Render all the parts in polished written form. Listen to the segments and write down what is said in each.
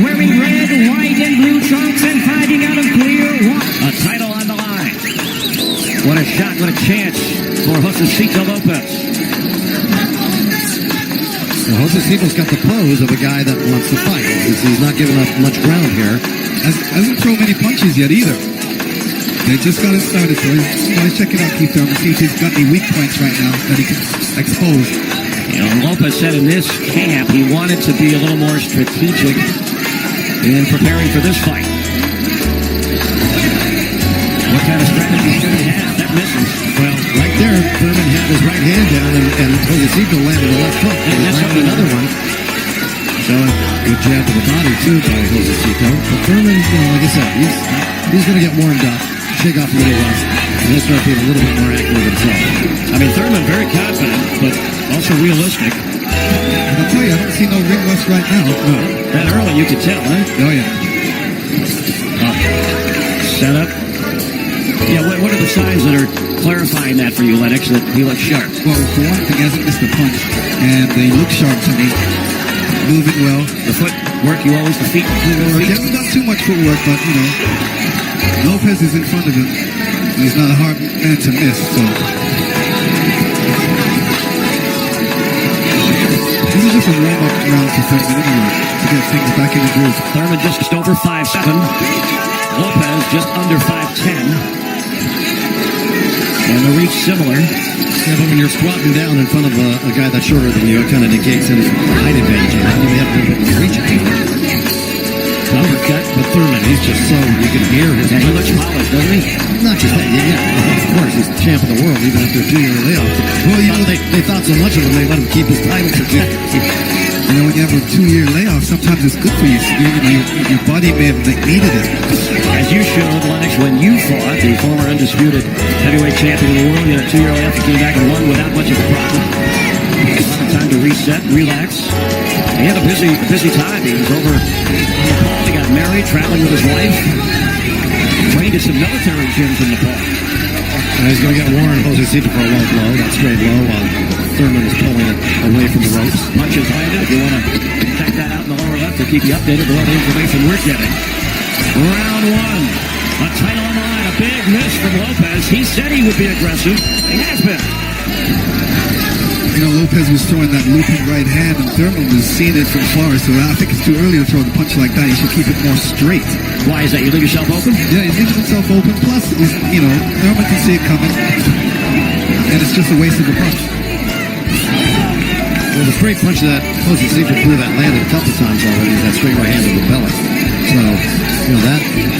wearing red, white, and blue trunks and fighting out of clear white. A title on the line. What a shot, what a chance for Josesito Lopez. Well, Josesito's got the pose of a guy that wants to fight. He's not giving up much ground here. Hasn't thrown many punches yet either. They just got it started, so he's checking out Keith Thurman, see if he's got any weak points right now that he can expose. You know, Lopez said in this camp he wanted to be a little more strategic in preparing for this fight. What kind of strategy should he have? That misses. Well, right there, Thurman had his right hand down, and Josesito landed the left hook. And that's another one. So, good jab to the body, too, by Josesito. But Thurman, you know, like I said, he's going to get warmed up, shake off a little rust, and he'll start being a little bit more accurate himself. I mean, Thurman very confident, but also realistic. And I'll tell you, I don't see no ring rust right now. No. That early, you could tell, huh? Oh, yeah. Set up. Yeah, what are the signs that are clarifying that for you, Lennox, that he looks sharp? Well, for one thing, he hasn't missed a punch, and they look sharp to me. Moving well. The footwork, you always defeat. He hasn't done too much footwork, but, you know, Lopez is in front of him. He's not a hard man to miss, so. This is just a warm-up round for Thurman anyway, to get things back in the groove. Thurman just over 5'7". Lopez just under 5'10". And the reach similar. Yeah, but when you're squatting down in front of a guy that's shorter than you, it kind of negates any height advantage. You have a little bit of reach advantage. Uppercut. But Thurman, he's just so, you can hear his... Yeah, he looks polished, doesn't he? Not just that, yeah, of course, he's the champ of the world, even after a 2-year layoff. Well, you know, they thought so much of him, they let him keep his title for 2 years. You know, when you have a 2-year layoff, sometimes it's good for you. Your body may have needed it. As you showed, Lennox, when you fought the former undisputed heavyweight champion of the world, you had a 2-year layoff, you came back and won without much of a problem. Time to reset, relax. He had a busy time. He was over in Nepal. He got married, traveling with his wife. Trained at some military gyms in Nepal. And he's going to get Warren Josesito for a low blow. That's straight low while Thurman is pulling it away from the ropes. Punches landed. If you want to check that out in the lower left, we'll keep you updated with all the information we're getting. Round one. A title on the line. A big miss from Lopez. He said he would be aggressive. He has been. You know, Lopez was throwing that looping right hand, and Thurman was seeing it from far, so I think it's too early to throw the punch like that. You should keep it more straight. Why is that? You leave yourself open? Yeah, he leaves himself open. Plus, you know, Thurman can see it coming, and it's just a waste of a punch. Well, the straight punch that Josesito threw that landed a couple times already, that straight right hand to the belly. So, you know,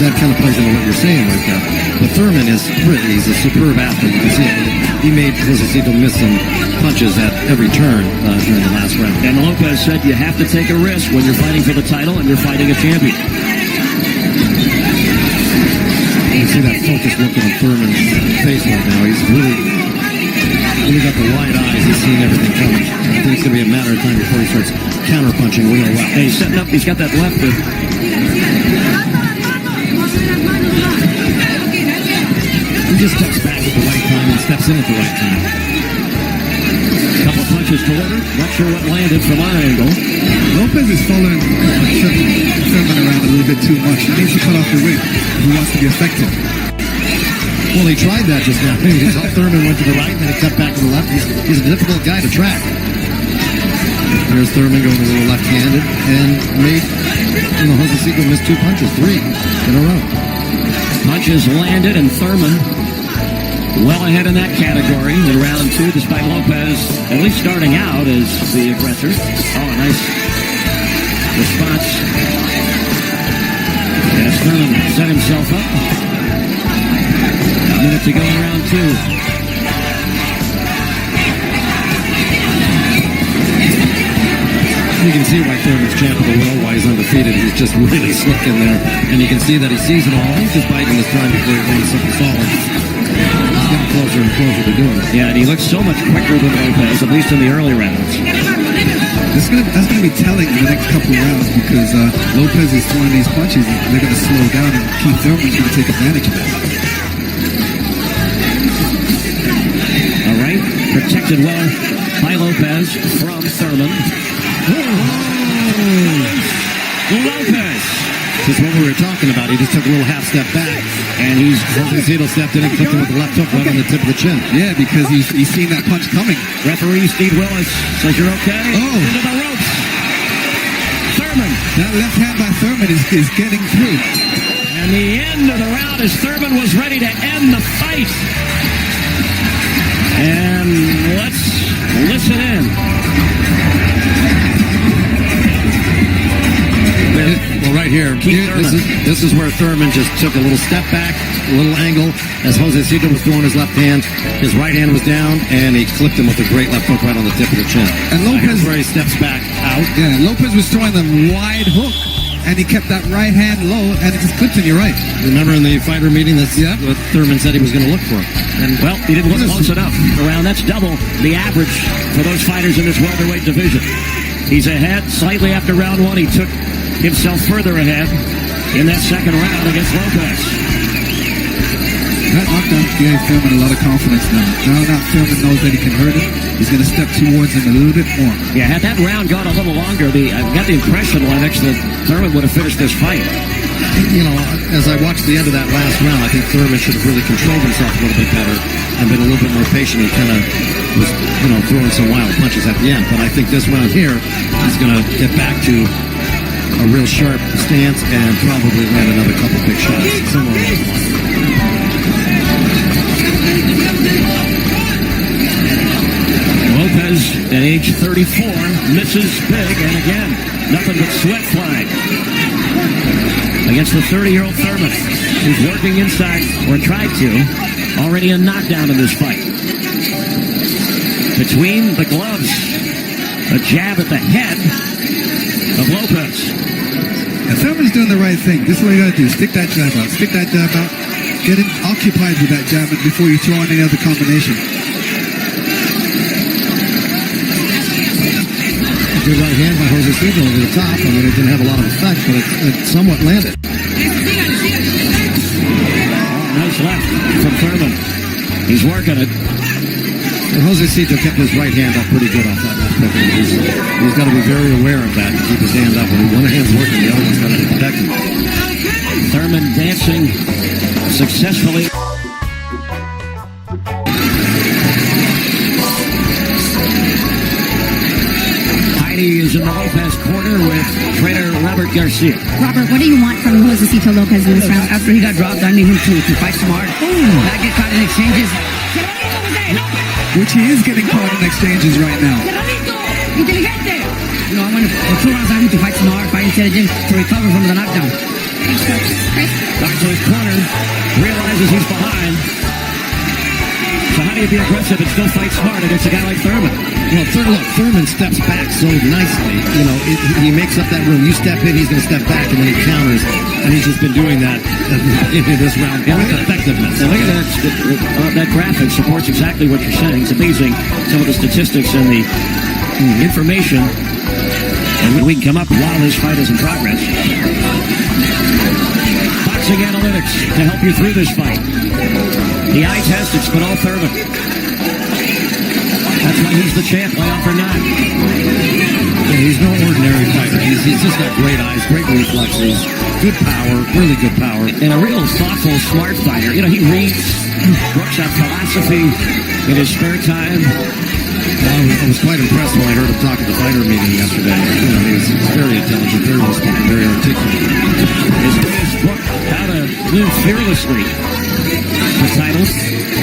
that kind of plays into what you're saying right there. But Thurman he's a superb athlete. You can see it. He made Josesito miss some punches at every turn during the last round. And Lopez said you have to take a risk when you're fighting for the title and you're fighting a champion. You can see that focused look on Thurman's face right now. He's really got the wide eyes. He's seeing everything coming. I think it's going to be a matter of time before he starts counter-punching real well. And he's setting up. He's got that left hook. He just steps back at the right time and steps in at the right time. Couple punches delivered. Not sure what landed from our angle. Lopez is following Thurman around a little bit too much. He needs to cut off the ring if he wants to be effective. Well, he tried that just now. Thurman went to the right, and then he cut back to the left. He's a difficult guy to track. Here's Thurman going a little left-handed and made Josesito miss 2 punches, 3 in a row. Punches landed, and Thurman well ahead in that category in round 2, despite Lopez at least starting out as the aggressor. Oh, a nice response. As Thurman set himself up. A minute to go in round 2. You can see why Thurman's champ of the world, why he's undefeated. He's just really slick in there. And you can see that he sees it all. He's just biding his time before he lands something solid. He's getting closer and closer to doing it. Yeah, and he looks so much quicker than Lopez, at least in the early rounds. That's going to be telling in the next couple of rounds because Lopez is throwing these punches. They're going to slow down, and Keith Thurman's going to take advantage of that. All right, protected well by Lopez from Thurman. Lopez Just what we were talking about. He just took a little half step back, and Josesito stepped in and clipped him with the left hook right on the tip of the chin. Yeah, because he's seen that punch coming. Referee Steve Willis says you're okay. Oh. Into the ropes. Thurman. That left hand by Thurman is getting through. And the end of the round as Thurman was ready to end the fight. And let's listen in. Well, right here, this is where Thurman just took a little step back, a little angle, as Josesito was throwing his left hand. His right hand was down, and he clipped him with a great left hook right on the tip of the chin. And Lopez, where he steps back out. Yeah, Lopez was throwing them wide hook, and he kept that right hand low, and it just clipped in your right. Remember in the fighter meeting, that's what Thurman said he was going to look for. And, well, he didn't look close enough. Around, that's double the average for those fighters in this welterweight division. He's ahead slightly after round one. He took himself further ahead in that second round against Lopez. That knockdown gave Thurman a lot of confidence now. Now Thurman knows that he can hurt him. He's going to step towards him a little bit more. Yeah, had that round gone a little longer, I got the impression, Lennox, that Thurman would have finished this fight. You know, as I watched the end of that last round, I think Thurman should have really controlled himself a little bit better and been a little bit more patient. He kind of was, throwing some wild punches at the end. But I think this round here, he's going to get back to a real sharp stance and probably land another couple big shots somewhere along the line. Lopez, at age 34, misses big, and again, nothing but sweat flying against the 30-year-old Thurman, who's working inside, or tried to, already a knockdown in this fight. Between the gloves, a jab at the head of Lopez. And Thurman's doing the right thing. This is what you got to do. Stick that jab out. Stick that jab out. Get him occupied with that jab before you throw in any other combination. Good right hand by Josesito over the top. I mean, it didn't have a lot of effect, but it somewhat landed. Nice left from Thurman. He's working it. And Josesito kept his right hand up pretty good off that left hook. He's got to be very aware of that and keep his hand up. When one hand's working, the other one's got to be protected. Thurman dancing successfully. Heidi is in the Lopez corner with trainer Robert Garcia. Robert, what do you want from Josesito Lopez in this round? After he got dropped, I need him to fight smart, not get caught in exchanges. Which he is getting caught in exchanges right now. You know, I want for 2 rounds, I need to fight smart, fight intelligent to recover from the knockdown. Back to his corner, realizes he's behind. So how do you be aggressive and still fight smart against a guy like Thurman? Well, Thurman steps back so nicely. You know, he makes up that room. You step in, he's going to step back, and then he counters. And he's just been doing that in this round with effectiveness. And look at that. That graphic supports exactly what you're saying. It's amazing some of the statistics and the information and we can come up while this fight is in progress. Boxing analytics to help you through this fight. The eye test, it's been all Thurman. That's why he's the champ, playoff or not. Yeah, he's no ordinary fighter. He's just got great eyes, great reflexes, good power, really good power. And a real thoughtful, smart fighter. You know, he reads, works on philosophy in his spare time. I was quite impressed when I heard him talk at the fighter meeting yesterday. You know, he was very intelligent, very well spoken, very articulate. His book, How to Live Fearlessly, the title.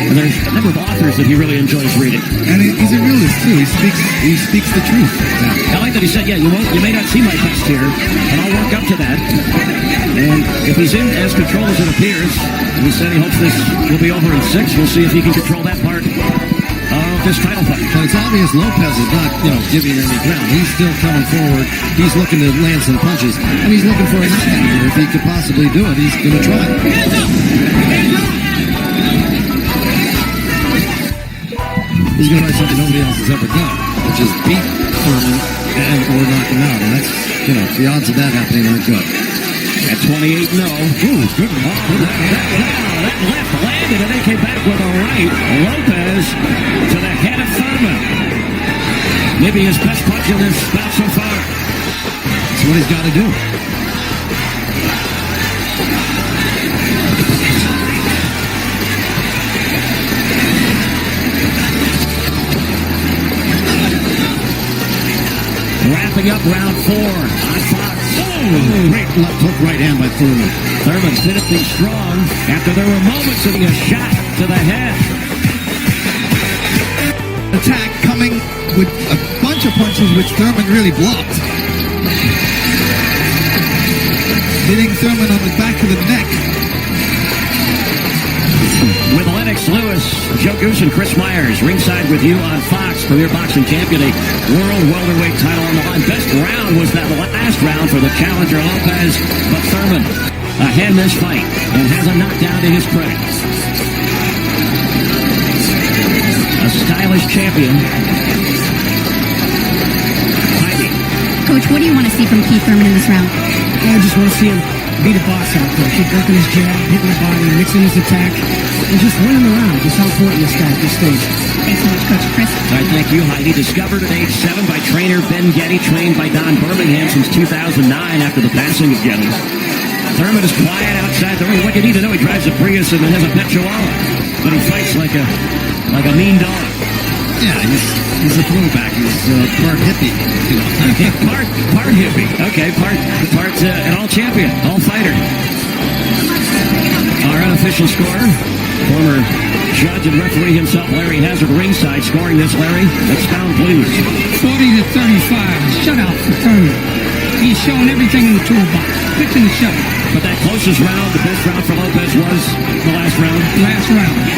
And there's a number of authors that he really enjoys reading. And he's a realist too. He speaks the truth. Yeah. I like that he said, you may not see my best here, and I'll work up to that. And if he's in as control as it appears, and he said he hopes this will be over in 6, we'll see if he can control that part of this title fight. But it's obvious Lopez is not, giving any ground. He's still coming forward. He's looking to land some punches. And he's looking for a knockout here. If he could possibly do it, he's going to try. He's going to try something nobody else has ever done, which is beat Thurman or knock him out. And that's, the odds of that happening aren't good. At 28-0. Ooh, good. That left landed, and they came back with a right. Lopez to the head of Thurman. Maybe his best punch in this bout so far. That's what he's got to do. wrapping up round 4 on Fox. Great left hook right hand by Thurman. Thurman finishing strong after there were moments of a shot to the head. Attack coming with a bunch of punches which Thurman really blocked. Hitting Thurman on the back of the neck. With Lennox Lewis, Joe Goose, and Chris Myers ringside with you on Fox. Premier Boxing Champion, a world welterweight title on the line. Best round was that last round for the challenger Lopez, but Thurman ahead in this fight and has a knockdown to his credit. A stylish champion. Heidi. Coach, what do you want to see from Keith Thurman in this round? I just want to see him be the boss out there. Keep working his jab, hitting the body, mixing his attack, and just winning the round. Just how important this guy at this stage. Thanks so much, Coach. Chris? All right, thank you, Heidi. Discovered at age 7 by trainer Ben Getty, trained by Don Birmingham since 2009 after the passing of Getty. Thurman is quiet outside the ring. What you need to know, he drives a Prius and has a pet chihuahua. But he fights like a mean dog. Yeah, he's a throwback. He's part hippie. You know. part hippie. Okay, part an all champion, all fighter. Our unofficial scorer, former judge and referee himself, Larry Hazard, ringside, scoring this. Larry, expound please. 40-35, shutout for Thurman. He's showing everything in the toolbox, pitching the shot. But that closest round, the best round for Lopez was the last round. Last round,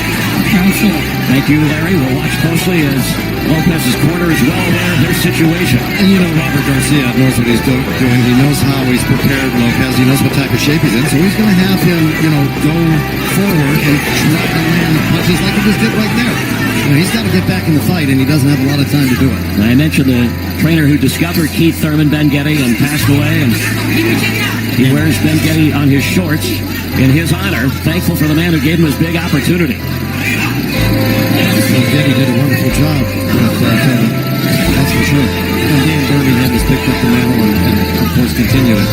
round 4. Thank you, Larry. We'll watch closely as Lopez's corner is well aware of their situation. And you know, Robert Garcia knows what he's doing. He knows how he's prepared Lopez. He knows what type of shape he's in. So he's going to have him, go forward and try to land punches like he just did right there. He's got to get back in the fight, and he doesn't have a lot of time to do it. I mentioned the trainer who discovered Keith Thurman, Ben Getty, and passed away. And he wears Ben Getty on his shorts in his honor, thankful for the man who gave him his big opportunity. So Getty did a wonderful job with Thurman. That's for sure. And Dan Birmingham has picked up the mantle and of course, continued it.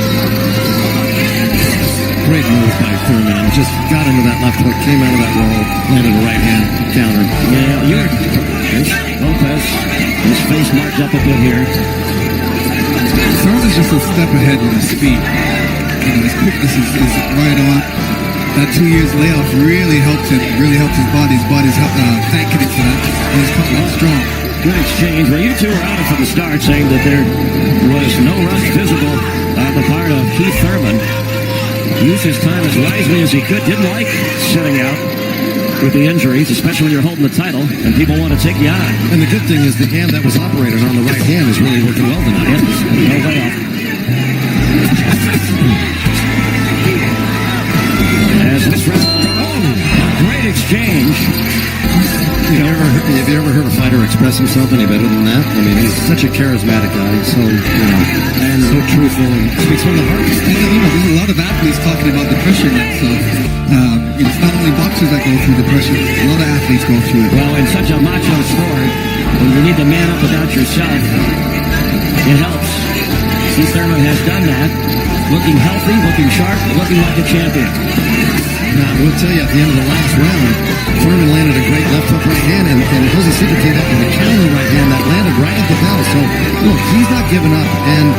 Great move by Thurman. Just got into that left hook, came out of that roll, landed a right hand counter. Yeah, Lopez, his face marked up a bit here. Thurman's just a step ahead with his speed. His quickness is right on. That 2 years layoff really helped him, really helped his body. His body's thanking him for that. And he's coming up strong. Good exchange. Well, you two were on it from the start, saying that there was no rush visible on the part of Keith Thurman. Used his time as wisely as he could. Didn't like sitting out with the injuries, especially when you're holding the title and people want to take you on. And the good thing is the hand that was operated on the right hand is really working well tonight. Yes, no layoff. As this round, a great exchange. Have you ever heard a fighter express himself any better than that? I mean, he's such a charismatic guy. He's so, and so truthful and speaks from the heart. There's a lot of athletes talking about depression. So it's not only boxers that go through depression. A lot of athletes go through it. Well, in such a macho sport, when you need to man up without yourself, it helps. Keith Thurman has done that. Looking healthy, looking sharp, looking like a champion. Now, I will tell you, at the end of the last round, Thurman landed a great left hook right hand, and Josesito came up with a counter right hand that landed right at the bell. So, look, he's not giving up, and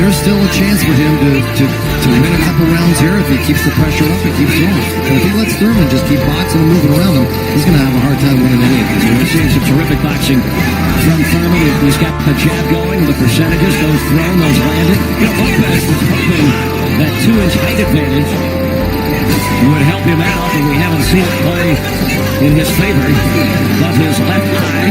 there's still a chance for him to win a couple rounds here if he keeps the pressure up and keeps going. But if he lets Thurman just keep boxing and moving around him, he's going to have a hard time winning any of these. We're seeing some terrific boxing from Thurman. He's got the jab going, the percentages, those thrown, those landed. Lopez was hoping that 2-inch height advantage would help him out, and we haven't seen it play in his favor. But his left eye,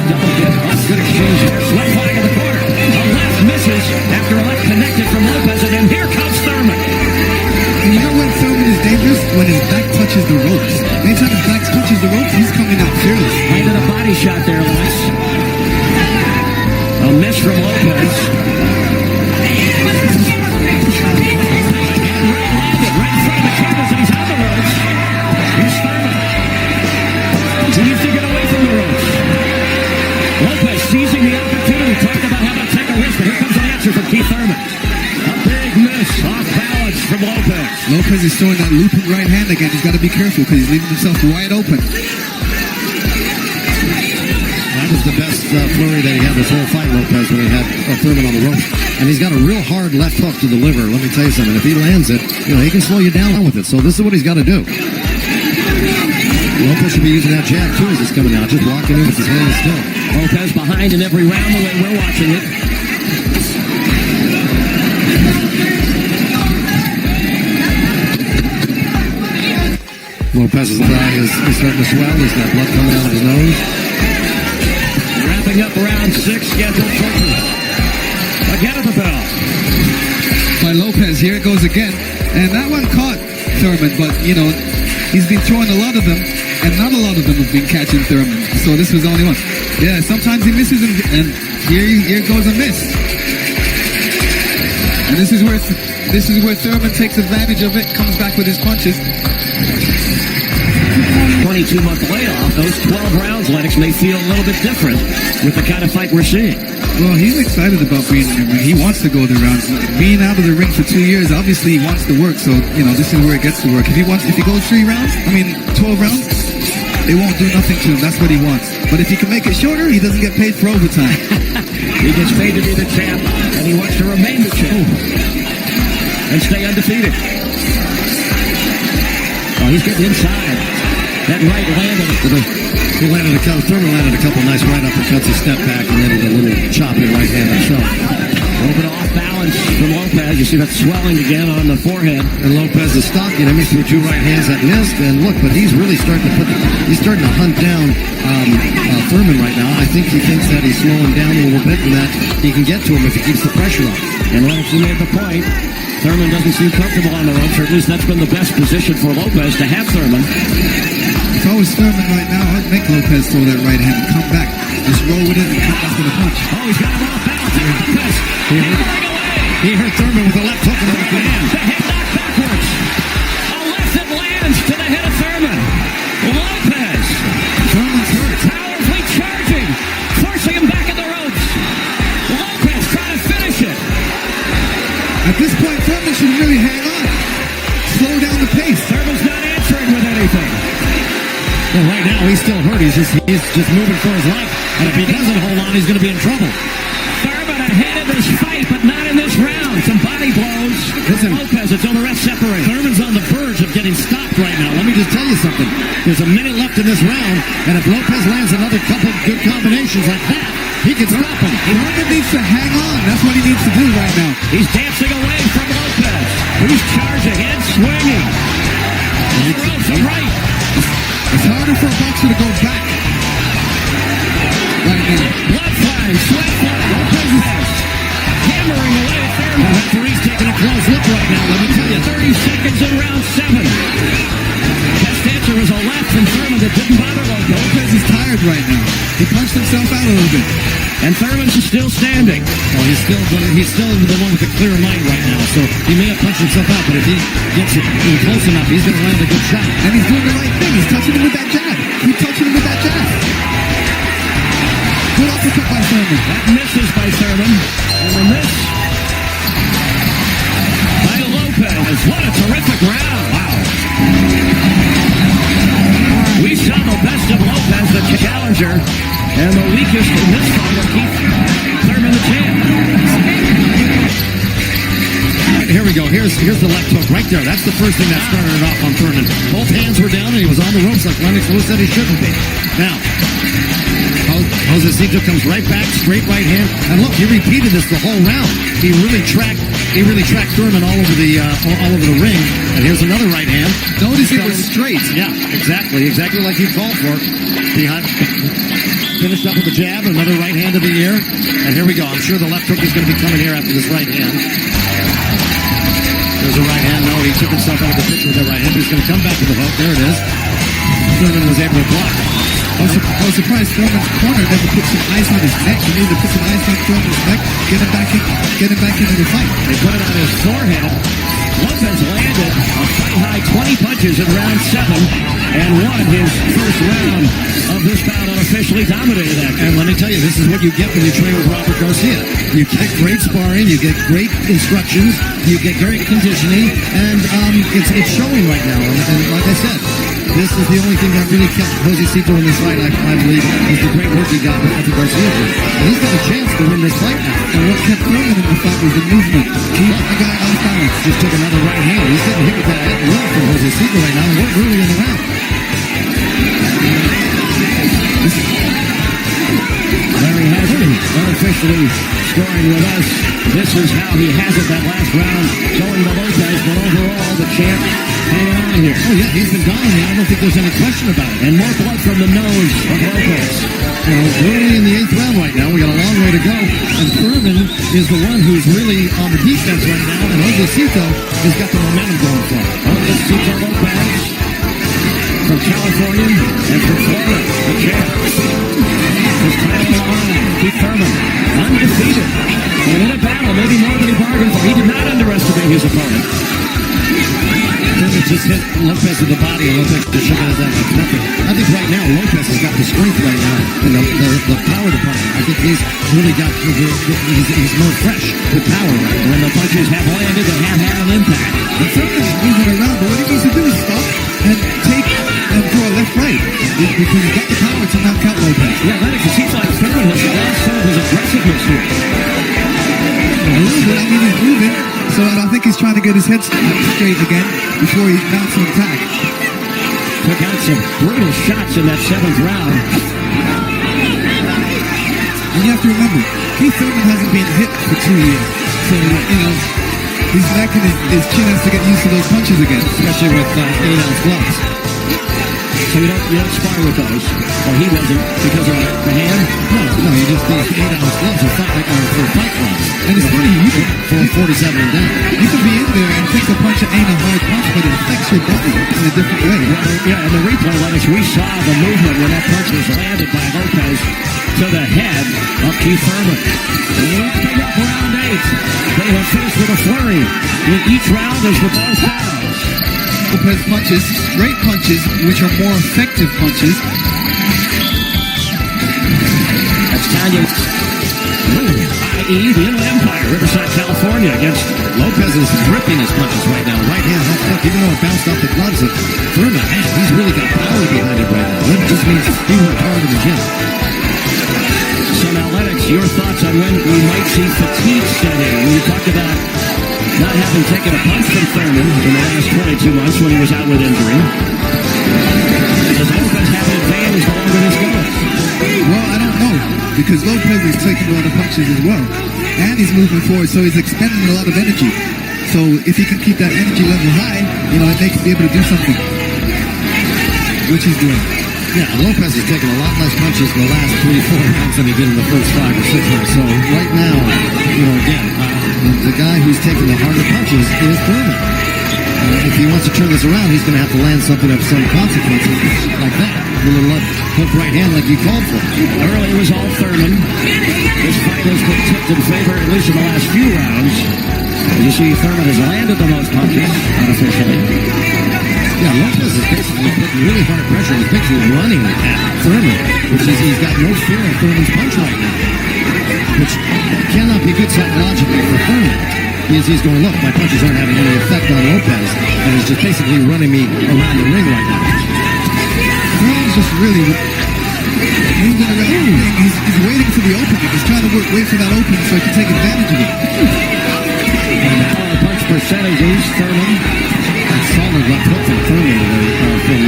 double dip, good exchange there. Sweat flying in the corner. A left misses after a left connected from Lopez, and then here comes Thurman. And you know when Thurman is dangerous? When his back touches the ropes. Anytime his back touches the ropes, he's coming out fearless. Landed a body shot there, Lex. A miss from Lopez. Right in front of the cameras, and he's on the ropes. Here's Thurman. He needs to get away from the ropes. Lopez seizing the opportunity, talking about how to take a risk, and here comes an answer from Keith Thurman. A big miss, off balance from Lopez. Lopez is throwing that looping right hand again. He's got to be careful because he's leaving himself wide open. That was the best flurry that he had this whole fight, Lopez, when he had Thurman on the ropes. And he's got a real hard left hook to deliver. Let me tell you something. If he lands it, he can slow you down with it. So this is what he's got to do. Lopez should be using that jab, too, as he's coming out. Just walking in with his hands still. Lopez behind in every round the way we're watching it. Lopez's eye is starting to swell. He's got blood coming out of his nose. Wrapping up round 6, scheduled for again at the bell. By Lopez, here it goes again. And that one caught Thurman, but, he's been throwing a lot of them, and not a lot of them have been catching Thurman. So this was the only one. Yeah, sometimes he misses, and here goes a miss. And this is where Thurman takes advantage of it, comes back with his punches. 22-month layoff. Those 12 rounds, Lennox, may feel a little bit different with the kind of fight we're seeing. Well, he's excited about being in the ring. He wants to go the rounds. Being out of the ring for 2 years, obviously he wants to work. So, this is where he gets to work. If he goes 12 rounds, they won't do nothing to him. That's what he wants. But if he can make it shorter, he doesn't get paid for overtime. He gets paid to be the champ, and he wants to remain the champ and stay undefeated. Oh, he's getting inside. That right landed. Thurman landed a couple nice right uppercuts, a step back, and then a little choppy right hand himself. A little bit off balance from Lopez. You see that swelling again on the forehead. And Lopez is stalking him. He threw 2 right hands that missed. And look, but he's really starting to hunt down Thurman right now. I think he thinks that he's slowing down a little bit and that he can get to him if he keeps the pressure on. And Lennox made the point. Thurman doesn't seem comfortable on the ropes, or at least that's been the best position for Lopez to have Thurman. If I was Thurman right now, I'd make Lopez throw that right hand and come back. Just roll with it and come back with a punch. Oh, he's got him off balance. Lopez. He hurt Thurman with a left hook in the right hand. The head knocked backwards. A left that lands to the head of Thurman. Lopez. Thurman's hurt. Powerfully charging. Forcing him back in the ropes. Lopez trying to finish it. At this point, Thurman should really hang on. Slow down the pace. Thurman's not answering with anything. Well, right now, he's still hurt. He's just moving for his life. And if he doesn't hold on, he's going to be in trouble. Thurman ahead of this fight, but not in this round. Some body blows. Listen, Lopez until the refs separate. Thurman's on the verge of getting stopped right now. Let me just tell you something. There's a minute left in this round, and if Lopez lands another couple of good combinations like that, he can stop him. Thurman needs to hang on. That's what he needs to do right now. He's dancing away from Lopez. He's charging and swinging. He throws him right. It's harder for a boxer to go back. Right now. Blood flying, sweat flying. Lopez is hammering away at Thurman. The referee's taking a close look right now, let me tell you. 30 seconds in round 7. Best answer was a left from Thurman that didn't bother Lopez. Lopez is tired right now. He punched himself out a little bit. And Thurman's still standing. Well, he's still the one with a clear mind right now, so he may have punched himself out, but if he gets it in close enough, he's going to land a good shot. And he's doing the right thing. He's touching him with that jab. He's touching him with that jab. Good uppercut by Thurman. That misses by Thurman. And the miss by Lopez. What a terrific round. Wow. We saw the best of Lopez, the challenger, and the weakest in this fight will keep Thurman the champ. Here we go. Here's the left hook right there. That's the first thing that started it off on Thurman. Both hands were down, and he was on the ropes like Lennox Lewis said he shouldn't be. Now, Josesito comes right back, straight right hand, and look, he repeated this the whole round. He really tracked Thurman all over the ring. And here's another right hand. Notice it was straight. Yeah, exactly like he called for. Behind. Finished up with a jab, another right hand to the ear. And here we go. I'm sure the left hook is going to be coming here after this right hand. There's a right hand. No, he took himself out of the picture with that right hand. He's going to come back to the hook. There it is. Thurman was able to block. I was surprised Thurman's corner never put some ice on his neck. He needed to put some ice on Thurman's neck, get him back into the fight. They put it on his forehead. Lopez landed a fight-high 20 punches in round 7 and won his first round of this bout unofficially dominated that. And let me tell you, this is what you get when you train with Robert Garcia. You get great sparring, you get great instructions, you get great conditioning, and it's showing right now. And like I said, This is the only thing that really kept Josesito in this fight, I believe, is the great work he got with Anthony Garcia. And he's got a chance to win this fight now. And what kept Thurman in the fight was the movement. Keep the guy off balance. Just took another right hand. He's getting hit with that left from Josesito right now, and we're early in the round. Larry Hassan unofficially scoring with us. This is how he has it that last round, going to Lopez, but overall the champ hanging on here. Oh yeah, he's been dominating. I don't think there's any question about it. And more blood from the nose of Lopez. Early in the 8th round right now. We got a long way to go. And Thurman is the one who's really on the defense right now, and Josesito has got the momentum going for him. Josesito Lopez from California and from Florida, the champ. His title on the line, Keith Thurman, undefeated. And in a battle, maybe more than he bargained for. He did not underestimate his opponent. Thurman just hit Lopez in the body, and Lopez just shook his head like nothing. I think right now Lopez has got the strength right now and the power department. I think he's really got, he's more fresh with power right now. When the punches have landed, they have had an impact. And Thurman's moving around, but what he needs to do is stop and take and throw a left-right. Because he's got the power to knock out Lopez. Yeah, that it seems like Thurman has lost some of his aggressiveness here. A little bit, I mean, he's moving. So I think he's trying to get his head straight again before he mounts an attack. Took out some brutal shots in that 7th round. And you have to remember, Keith Thurman hasn't been hit for 2 years. So, you know, his neck and his chin has to get used to those punches again. Especially with 8-ounce gloves. So you don't spar with those. Or he wasn't because of the hand? No, you just these 8-ounce gloves are for fight gloves. And it's funny, you can, For 47 and down. you can be in there and think the punch ain't a hard punch, but it affects your body in a different way. Yeah, in the replay, Lennox, we saw the movement when that punch was landed by Lopez to the head of Keith Thurman. Wrapping up round 8. They have finished with a flurry. In each round as the bell falls. Lopez punches, straight punches, which are more effective punches. That's Tanya, i.e. the Inland Empire, Riverside, California, against Lopez is ripping his punches right now. Right hand, left hook, even though it bounced off the gloves of Thurman. Man, he's really got power behind it right now. That just means he worked hard in the gym. So now, Lennox, your thoughts on when we might see fatigue set in? We talked about not having taken a punch from Thurman in the last 22 months when he was out with injury. Does Lopez have an advantage the longer this goes? Well, I don't know, because Lopez is taking a lot of punches as well. And he's moving forward, so he's expending a lot of energy. So if he can keep that energy level high, you know, it makes him be able to do something. Which he's doing. Yeah, Lopez has taken a lot less punches in the last 3-4 rounds than he did in the first 5 or 6 rounds. So right now, you know, again, the guy who's taking the harder punches is Thurman. If he wants to turn this around, he's going to have to land something of some consequences like that. A little hook right hand like you called for. Early it was all Thurman. This fight has been tipped in favor, at least in the last few rounds. As you see, Thurman has landed the most punches, unofficially. Yeah, Lopez is basically putting really hard pressure. He's basically running at Thurman, which is he's got no fear of Thurman's punch right now. Which cannot be good psychologically for Thurman. He's going, look, my punches aren't having any effect on Lopez, and he's just basically running me around the ring right now. Thurman's just really moving around. He's waiting for the opening. He's trying to wait for that opening so he can take advantage of it. And now the punch percentages, Thurman. A solid left hook from Thurman from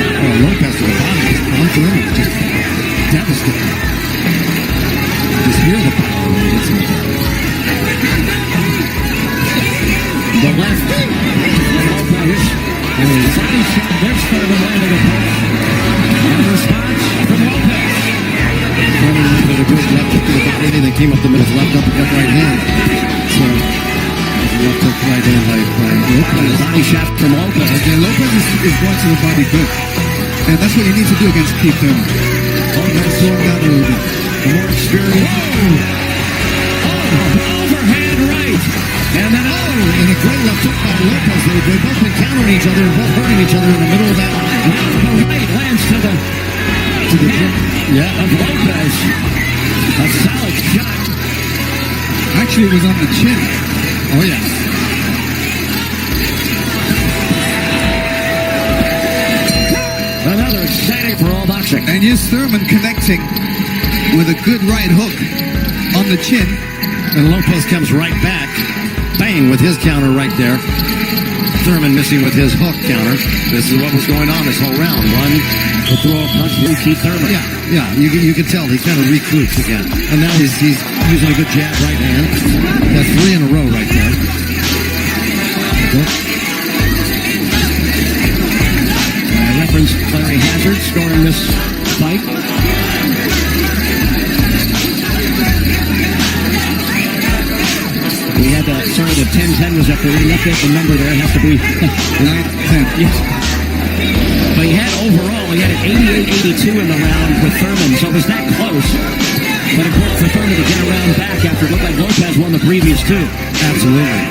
Lopez to the body. On Thurman, just devastating. Just hear the power when he hits him. The left. Lopez. And his body shot. There's Thurman landing a punch. And the response from Lopez. Thurman did a good left hook to the body, and then came up the middle, left uppercut right hand. So, left hook right hand by Lopez. Body shot from Lopez. And Lopez is going to the body good. And that's what you need to do against Keith Thurman. Lopez Slow him down a little bit. the more experienced. Overhand right. And then And a great left hook by Lopez. They've both been countering each other and both hurting each other in the middle of that line. right lands to the head of Lopez. A solid shot. Actually, it was on the chin. Oh, yeah. And Another exciting for all boxing. And here's Thurman connecting with a good right hook on the chin. And Lopez comes right back. Bang with his counter right there. Thurman missing with his hook counter. This is what was going on this whole round. One will throw a punch to Keith Thurman. Yeah. You can tell he kind of recruits again. And now he's using a good jab right hand. That's 3 in a row right there. I referenced Larry Hazard scoring this fight. We had the 10-10 was up there. We left out the number there. It has to be 9-10. Yes. But he had an 88-82 in the round with Thurman, so it was that close. But important for Thurman to get around back after it looked like Lopez won the previous two. Absolutely.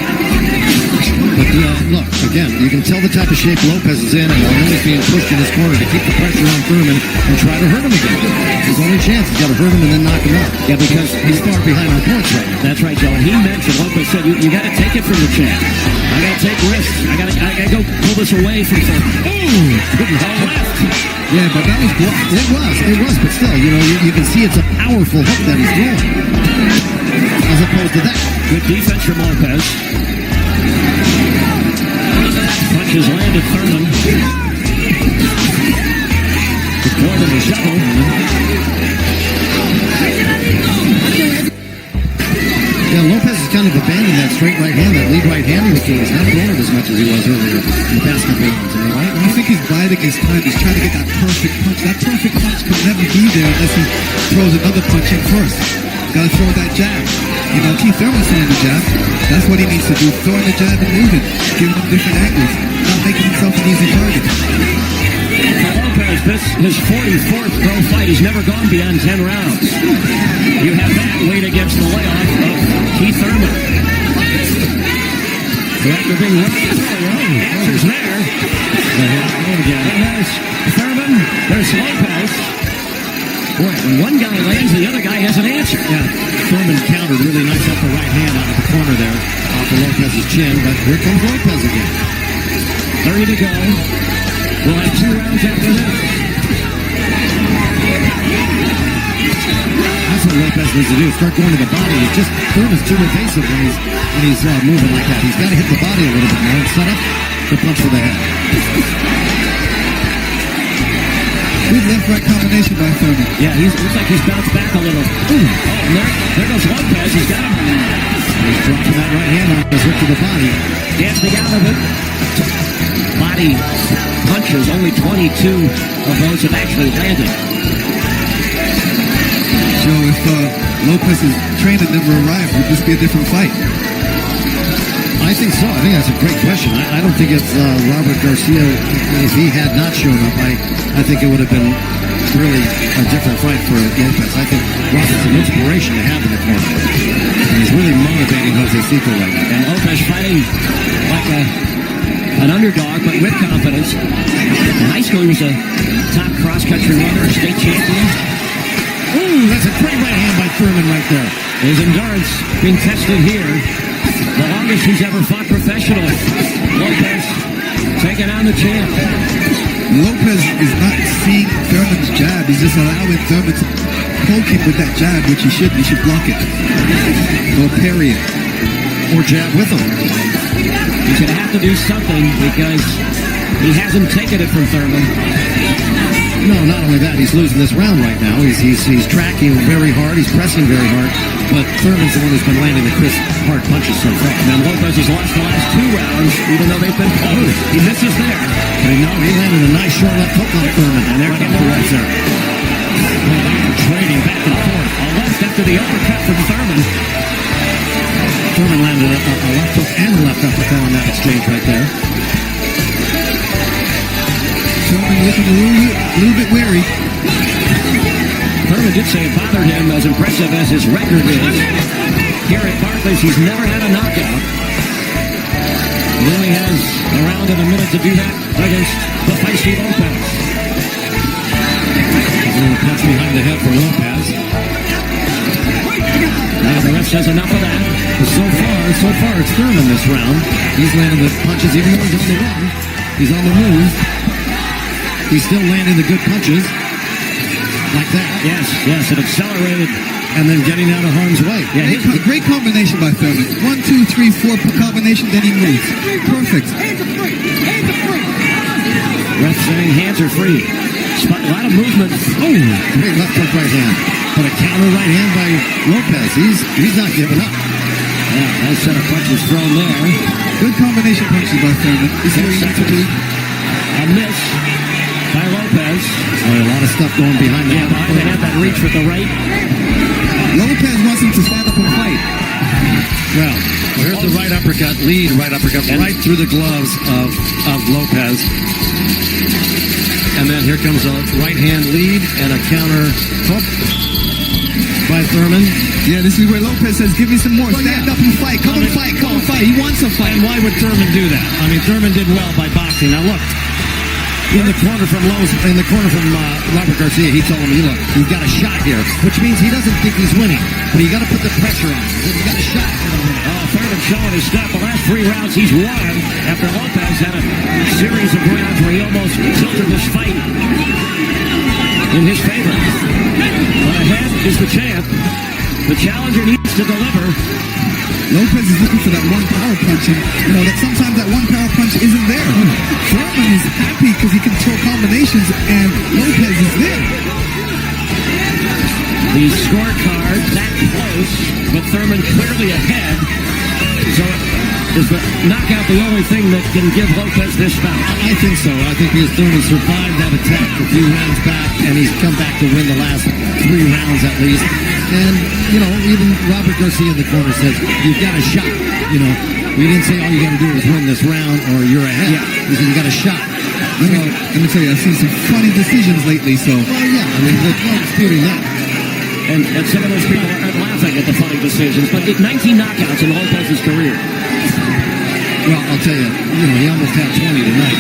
But look, again, you can tell the type of shape Lopez is in, and he's being pushed in his corner to keep the pressure on Thurman and try to hurt him again. His only chance is got to hurt him and then knock him out. Yeah, because he's far behind on points right now. That's right, Joe. And he mentioned, Lopez said, you got to take it from the champ. I got to take risks. I got to go pull this away from Thurman. Left. Yeah, but that was blocked. It was, but still, you can see it's a powerful hook that he's throwing, as opposed to that. Good defense from Lopez. Punches landed Thurman. The point of the shovel. Yeah, Lopez has kind of abandoned that straight right hand, that lead right hand he was doing. He's not throwing it as much as he was earlier in the past couple rounds. Right? I think he's biding his time. He's trying to get that perfect punch. That perfect punch could never be there unless he throws another punch in first. Got to throw that jab. Keith Thurman's throwing the jab. That's what he needs to do. Throwing the jab and moving. Giving him different angles. Not making himself an easy target. For Lopez, this his 44th pro fight. He's never gone beyond 10 rounds. You have that weight against the layoff of Keith Thurman. So after being there's there. There's Thurman. There's Lopez. Boy, when one guy lands, the other guy has an answer. Yeah, Thurman countered really nice upper right hand out of the corner there off of Lopez's chin, but here comes Lopez again. 30 to go. We'll have 2 rounds after this. That's what Lopez needs to do, start going to the body. It's just Thurman's too evasive when he's moving like that. He's got to hit the body a little bit more and set up the punch for the head. Good left-right combination by Thurman. Yeah, looks like he's bounced back a little. And there goes Lopez. He's got him. He's dropping that right hand on his hook to the body. Dancing out of it. Body punches. Only 22 of those have actually landed. So if Lopez's trainer never arrived, would this be a different fight? I think so. I think that's a great question. I don't think it's Robert Garcia, if he had not shown up, I think it would have been really a different fight for Lopez. I think Robert's an inspiration to have in the corner. And he's really motivating Josesito right now. And Lopez fighting like an underdog, but with confidence. In high school, he was a top cross-country runner, a state champion. Ooh, that's a great right hand by Thurman right there. His endurance being tested here. The longest he's ever fought professionally. Lopez taking on the champ. Lopez is not seeing Thurman's jab. He's just allowing Thurman to poke him with that jab, which he should. He should block it. Or parry it. Or jab with him. He's going to have to do something because he hasn't taken it from Thurman. No, not only that, he's losing this round right now. He's tracking very hard. He's pressing very hard. But Thurman's the one who's been landing the crisp, hard punches so far. Now Lopez has lost the last 2 rounds, even though they've been close. He misses there. But he landed a nice short left hook on Thurman. And there comes the right there. Trading back and forth. A left after the uppercut from Thurman. Thurman landed a left hook and a left uppercut on that exchange right there. Thurman looking a little bit weary. Thurman did say it bothered him, as impressive as his record is. Here at Barclays, he's never had a knockout. He only has a round and a minute to do that against the feisty Lopez. A little punch behind the head for Lopez. Now the ref says enough of that. But so far, it's Thurman this round. He's landing the punches even though he's on the run. He's on the move. He's still landing the good punches. Like that. Yes, it accelerated. And then getting out of harm's way. Yeah, Great combination by Thurman. 1, 2, 3, 4 combination, then he moves. Perfect. Ref saying hands are free. A lot of movement. Oh, great left hook right hand. But a counter right hand by Lopez. He's not giving up. Yeah, nice set of punches thrown there. Good combination punches by Thurman. This is where you need to be. A miss by Lopez. Oh, a lot of stuff going behind the Yeah, behind the head, that reach with the right. Lopez wants him to stand up and fight. Well, here's the right uppercut, lead right uppercut, right through the gloves of Lopez. And then here comes a right hand lead and a counter hook by Thurman. Yeah, this is where Lopez says, give me some more. Stand up and fight. Come and fight. Come and fight. He wants to fight. And why would Thurman do that? I mean, Thurman did well by boxing. Now look, in the corner from Robert Garcia, he told him, look, you've got a shot here, which means he doesn't think he's winning, but you got to put the pressure on him. He's got a shot. Thurman showing his stuff. The last 3 rounds he's won after Lopez had a series of rounds where he almost tilted this fight in his favor. But ahead is the champ. The challenger needs to deliver. Lopez is looking for that one power punch, and that sometimes that one power punch isn't there. Thurman is happy because he can throw combinations, and Lopez is there. The scorecard that close, but Thurman clearly ahead. So is the knockout the only thing that can give Lopez this bout? I think so. I think because Thurman survived that attack a few rounds back, and he's come back to win the last 3 rounds at least. And, even Robert Garcia in the corner says, you've got a shot. We didn't say all you got to do is win this round or you're ahead. Yeah. He said, you got a shot. Let me tell you, I've seen some funny decisions lately, so. Well, yeah, I mean, there's no disputing that. And some of those people are laughing at the funny decisions, but 19 knockouts in Lopez's career. Well, I'll tell you, he almost had 20 tonight,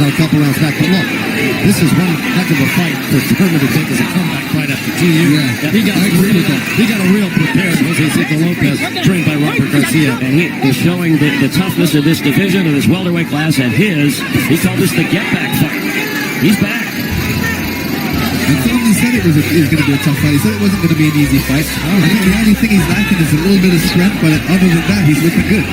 a couple rounds back. But look, this is one heck of a fight for Thurman to take as a comeback fight after 2 years. Yeah. He got a real prepared Josesito Lopez, trained by Robert Garcia. And he is showing the toughness of this division and his welterweight class at his. He called this the get-back fight. He's back. And Thurman said it was going to be a tough fight. He said it wasn't going to be an easy fight. I think the only thing he's lacking is a little bit of strength, but other than that, he's looking good.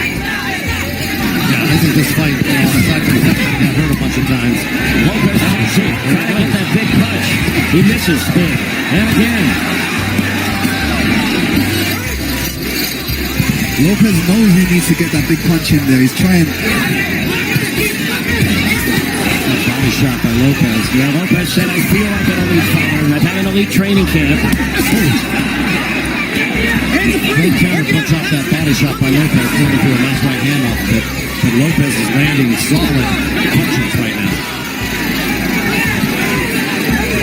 I think this fight, aside from the fact that he got hurt a bunch of times, Lopez trying to get that big punch. He misses big. And again. Lopez knows he needs to get that big punch in there. He's trying. body shot by Lopez. Yeah, Lopez said, I feel like an elite fighter. I've had an elite training camp. Great counter puts off that body shot by Lopez, going to do a nice right hand off of it. But Lopez is landing solid punches right now.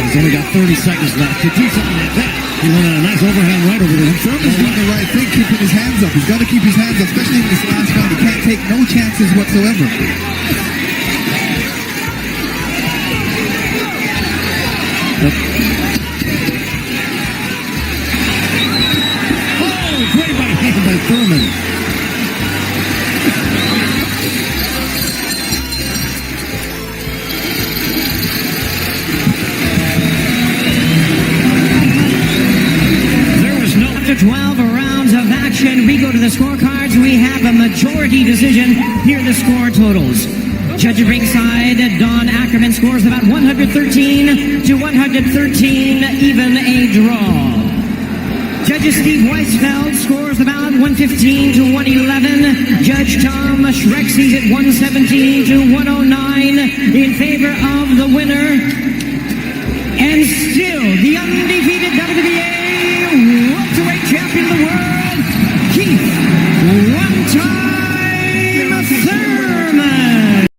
He's only got 30 seconds left to do something like that. He went on a nice overhand right over there. Thurman's doing the right thing, keeping his hands up. He's got to keep his hands up, especially in this last round. He can't take no chances whatsoever. Oh, great right hand by Thurman. After 12 rounds of action, we go to the scorecards. We have a majority decision. Here are the score totals. Judge at ringside, Don Ackerman scores about 113 to 113, even a draw. Judge Steve Weisfeld scores about 115 to 111. Judge Tom Shrexy's at 117 to 109 in favor of the winner. And still, the undefeated WBA